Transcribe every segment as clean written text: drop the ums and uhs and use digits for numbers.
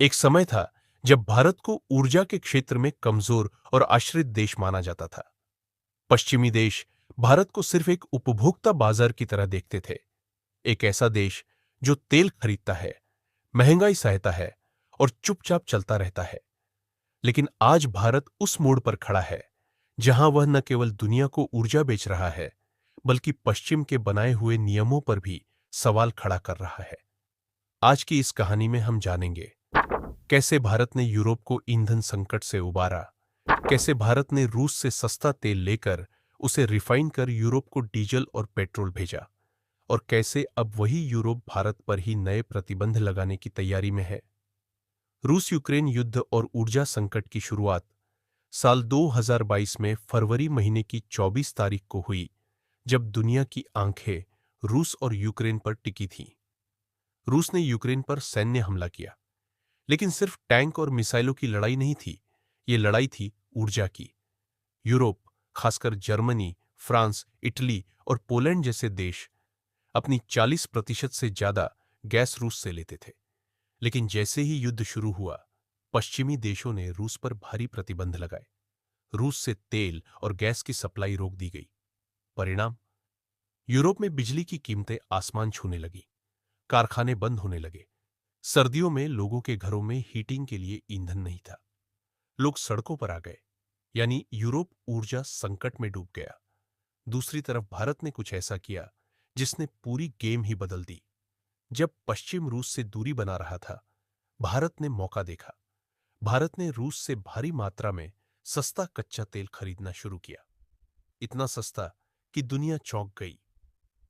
एक समय था जब भारत को ऊर्जा के क्षेत्र में कमजोर और आश्रित देश माना जाता था। पश्चिमी देश भारत को सिर्फ एक उपभोक्ता बाजार की तरह देखते थे, एक ऐसा देश जो तेल खरीदता है, महंगाई सहता है और चुपचाप चलता रहता है। लेकिन आज भारत उस मोड़ पर खड़ा है जहां वह न केवल दुनिया को ऊर्जा बेच रहा है, बल्कि पश्चिम के बनाए हुए नियमों पर भी सवाल खड़ा कर रहा है। आज की इस कहानी में हम जानेंगे कैसे भारत ने यूरोप को ईंधन संकट से उबारा, कैसे भारत ने रूस से सस्ता तेल लेकर उसे रिफाइन कर यूरोप को डीजल और पेट्रोल भेजा, और कैसे अब वही यूरोप भारत पर ही नए प्रतिबंध लगाने की तैयारी में है। रूस यूक्रेन युद्ध और ऊर्जा संकट की शुरुआत साल 2022 में फरवरी महीने की 24 तारीख को हुई, जब दुनिया की आंखें रूस और यूक्रेन पर टिकी थीं। रूस ने यूक्रेन पर सैन्य हमला किया, लेकिन सिर्फ टैंक और मिसाइलों की लड़ाई नहीं थी, ये लड़ाई थी ऊर्जा की। यूरोप, खासकर जर्मनी, फ्रांस, इटली और पोलैंड जैसे देश अपनी 40% से ज्यादा गैस रूस से लेते थे। लेकिन जैसे ही युद्ध शुरू हुआ, पश्चिमी देशों ने रूस पर भारी प्रतिबंध लगाए। रूस से तेल और गैस की सप्लाई रोक दी गई। परिणाम, यूरोप में बिजली की कीमतें आसमान छूने लगी, कारखाने बंद होने लगे। सर्दियों में लोगों के घरों में हीटिंग के लिए ईंधन नहीं था। लोग सड़कों पर आ गए, यानी यूरोप ऊर्जा संकट में डूब गया। दूसरी तरफ भारत ने कुछ ऐसा किया जिसने पूरी गेम ही बदल दी। जब पश्चिम रूस से दूरी बना रहा था, भारत ने मौका देखा। भारत ने रूस से भारी मात्रा में सस्ता कच्चा तेल खरीदना शुरू किया, इतना सस्ता कि दुनिया चौंक गई।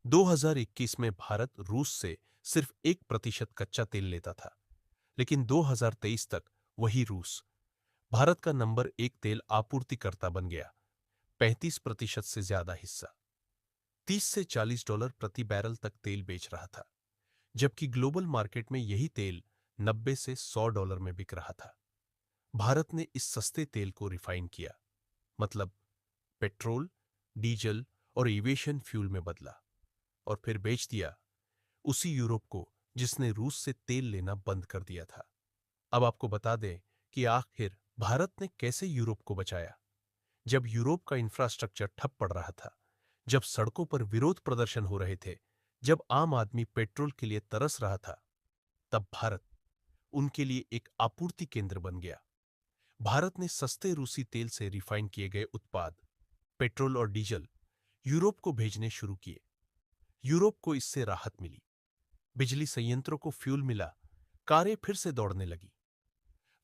2021 में भारत रूस से सिर्फ 1% कच्चा तेल लेता था, लेकिन 2023 तक वही रूस भारत का नंबर एक तेल आपूर्तिकर्ता बन गया। 35% से ज्यादा हिस्सा, 30 से $40 प्रति बैरल तक तेल बेच रहा था, जबकि ग्लोबल मार्केट में यही तेल 90 से $100 में बिक रहा था। भारत ने इस सस्ते तेल को रिफाइन किया, मतलब पेट्रोल, डीजल और एविएशन फ्यूल में बदला, और फिर बेच दिया उसी यूरोप को जिसने रूस से तेल लेना बंद कर दिया था। अब आपको बता दें कि आखिर भारत ने कैसे यूरोप को बचाया। जब यूरोप का इंफ्रास्ट्रक्चर ठप पड़ रहा था, जब सड़कों पर विरोध प्रदर्शन हो रहे थे, जब आम आदमी पेट्रोल के लिए तरस रहा था, तब भारत उनके लिए एक आपूर्ति केंद्र बन गया। भारत ने सस्ते रूसी तेल से रिफाइन किए गए उत्पाद, पेट्रोल और डीजल यूरोप को भेजने शुरू किए। यूरोप को इससे राहत मिली, बिजली संयंत्रों को फ्यूल मिला, कारें फिर से दौड़ने लगी।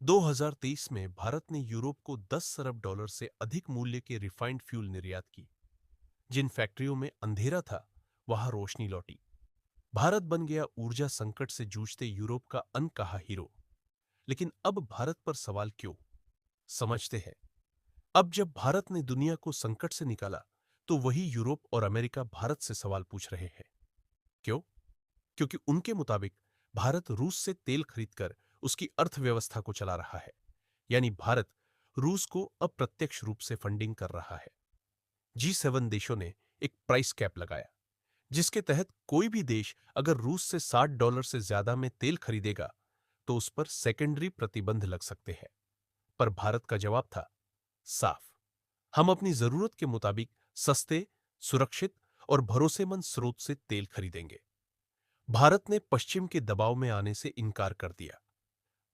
2023 में भारत ने यूरोप को $10 अरब से अधिक मूल्य के रिफाइंड फ्यूल निर्यात की। जिन फैक्ट्रियों में अंधेरा था, वहां रोशनी लौटी। भारत बन गया ऊर्जा संकट से जूझते यूरोप का अनकहा हीरो। लेकिन अब भारत पर सवाल क्यों? समझते हैं। अब जब भारत ने दुनिया को संकट से निकाला, तो वही यूरोप और अमेरिका भारत से सवाल पूछ रहे हैं। क्यों? क्योंकि उनके मुताबिक भारत रूस से तेल खरीदकर उसकी अर्थव्यवस्था को चला रहा है, यानी भारत रूस को अप्रत्यक्ष रूप से फंडिंग कर रहा है। G7 देशों ने एक प्राइस कैप लगाया, जिसके तहत कोई भी देश अगर रूस से $60 से ज्यादा में तेल खरीदेगा, तो उस पर सेकेंडरी प्रतिबंध लग सकते हैं। पर भारत का जवाब था साफ, हम अपनी जरूरत के मुताबिक सस्ते, सुरक्षित और भरोसेमंद स्रोत से तेल खरीदेंगे। भारत ने पश्चिम के दबाव में आने से इनकार कर दिया।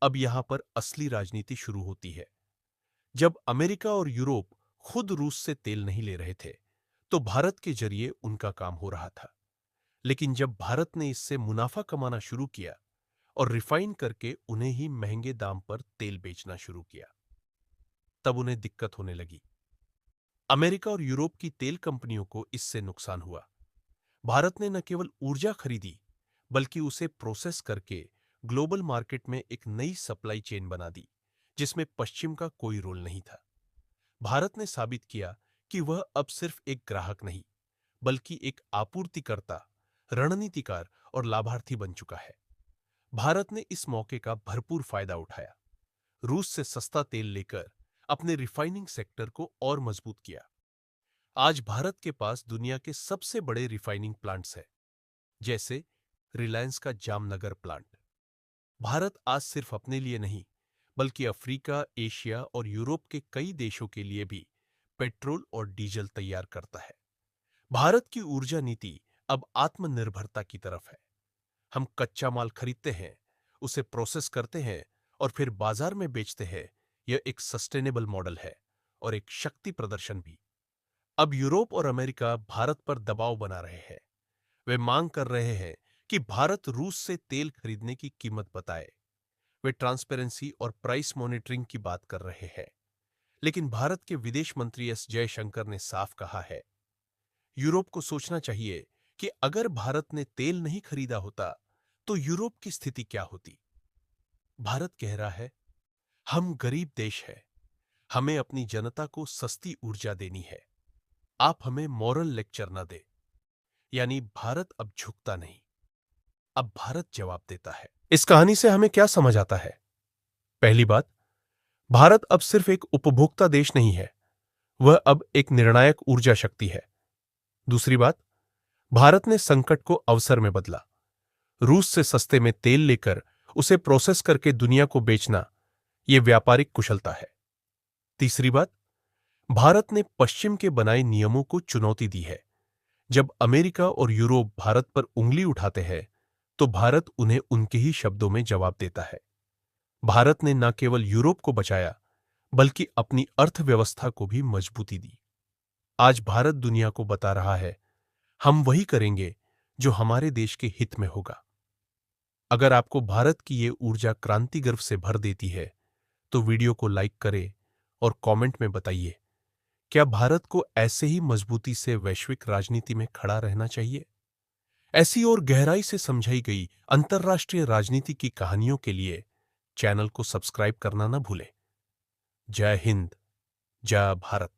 अब यहां पर असली राजनीति शुरू होती है। जब अमेरिका और यूरोप खुद रूस से तेल नहीं ले रहे थे, तो भारत के जरिए उनका काम हो रहा था। लेकिन जब भारत ने इससे मुनाफा कमाना शुरू किया और रिफाइन करके उन्हें ही महंगे दाम पर तेल बेचना शुरू किया, तब उन्हें दिक्कत होने लगी। अमेरिका और यूरोप की तेल कंपनियों को इससे नुकसान हुआ। भारत ने न केवल ऊर्जा खरीदी, बल्कि उसे प्रोसेस करके ग्लोबल मार्केट में एक नई सप्लाई चेन बना दी, जिसमें पश्चिम का कोई रोल नहीं था। भारत ने साबित किया कि वह अब सिर्फ एक ग्राहक नहीं, बल्कि एक आपूर्तिकर्ता, रणनीतिकार और लाभार्थी बन चुका है। भारत ने इस मौके का भरपूर फायदा उठाया। रूस से सस्ता तेल लेकर अपने रिफाइनिंग सेक्टर को और मजबूत किया। आज भारत के पास दुनिया के सबसे बड़े रिफाइनिंग प्लांट्स हैं, जैसे रिलायंस का जामनगर प्लांट, भारत आज सिर्फ अपने लिए नहीं, बल्कि अफ्रीका, एशिया और यूरोप के कई देशों के लिए भी पेट्रोल और डीजल तैयार करता है। भारत की ऊर्जा नीति अब आत्मनिर्भरता की तरफ है। हम कच्चा माल खरीदते हैं, उसे प्रोसेस करते हैं और फिर बाजार में बेचते हैं। यह एक सस्टेनेबल मॉडल है और एक शक्ति प्रदर्शन भी। अब यूरोप और अमेरिका भारत पर दबाव बना रहे हैं। वे मांग कर रहे हैं कि भारत रूस से तेल खरीदने की कीमत बताए। वे ट्रांसपेरेंसी और प्राइस मॉनिटरिंग की बात कर रहे हैं। लेकिन भारत के विदेश मंत्री एस जयशंकर ने साफ कहा है, यूरोप को सोचना चाहिए कि अगर भारत ने तेल नहीं खरीदा होता तो यूरोप की स्थिति क्या होती। भारत कह रहा है, हम गरीब देश हैं, हमें अपनी जनता को सस्ती ऊर्जा देनी है, आप हमें मॉरल लेक्चर न दे। यानी भारत अब झुकता नहीं, अब भारत जवाब देता है। इस कहानी से हमें क्या समझ आता है? पहली बात, भारत अब सिर्फ एक उपभोक्ता देश नहीं है, वह अब एक निर्णायक ऊर्जा शक्ति है। दूसरी बात, भारत ने संकट को अवसर में बदला। रूस से सस्ते में तेल लेकर उसे प्रोसेस करके दुनिया को बेचना, यह व्यापारिक कुशलता है। तीसरी बात, भारत ने पश्चिम के बनाए नियमों को चुनौती दी है। जब अमेरिका और यूरोप भारत पर उंगली उठाते हैं, तो भारत उन्हें उनके ही शब्दों में जवाब देता है। भारत ने न केवल यूरोप को बचाया, बल्कि अपनी अर्थव्यवस्था को भी मजबूती दी। आज भारत दुनिया को बता रहा है, हम वही करेंगे जो हमारे देश के हित में होगा। अगर आपको भारत की ये ऊर्जा क्रांति गर्व से भर देती है, तो वीडियो को लाइक करें और कमेंट में बताइए, क्या भारत को ऐसे ही मजबूती से वैश्विक राजनीति में खड़ा रहना चाहिए? ऐसी और गहराई से समझाई गई अंतर्राष्ट्रीय राजनीति की कहानियों के लिए चैनल को सब्सक्राइब करना न भूलें। जय हिंद, जय भारत।